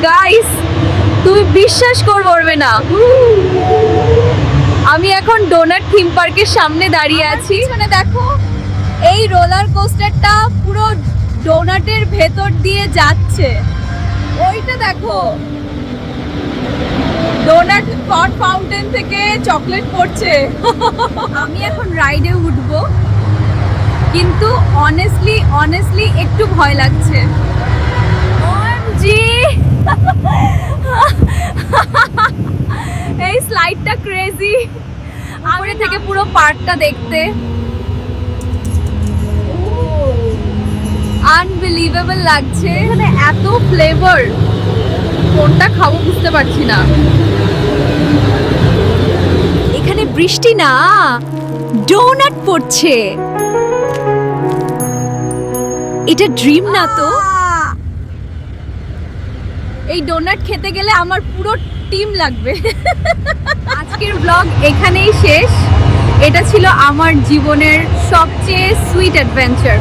Guys, তুমি বিশ্বাস করবে না, আমি এখন ডোনাট থিম পার্কের সামনে দাঁড়িয়ে আছি। মানে দেখো, এই রোলার কোস্টারটা পুরো ডোনাটের ভেতর দিয়ে যাচ্ছে। ওইটা দেখো, ডোনাট হট ফাউন্টেন থেকে চকলেট পড়ছে। আমি এখন রাইডে উঠবো, কিন্তু অনেস্টলি একটু ভয় লাগছে। OMG! এই স্লাইডটা ক্রেজি। উপরে থেকে পুরো পার্কটা দেখতে আনবিলিভেবল লাগছে। এখানে এত ফ্লেভার, কোনটা খাবো বুঝতে পারছি না। এখানে বৃষ্টি না, ডোনাট পড়ছে। এটা ড্রিম না তো? এই ডোনাট খেতে গেলে আমার পুরো টিম লাগবে। আজকের ব্লগ এখানেই শেষ। এটা ছিল আমার জীবনের সবচেয়ে সুইট অ্যাডভেঞ্চার।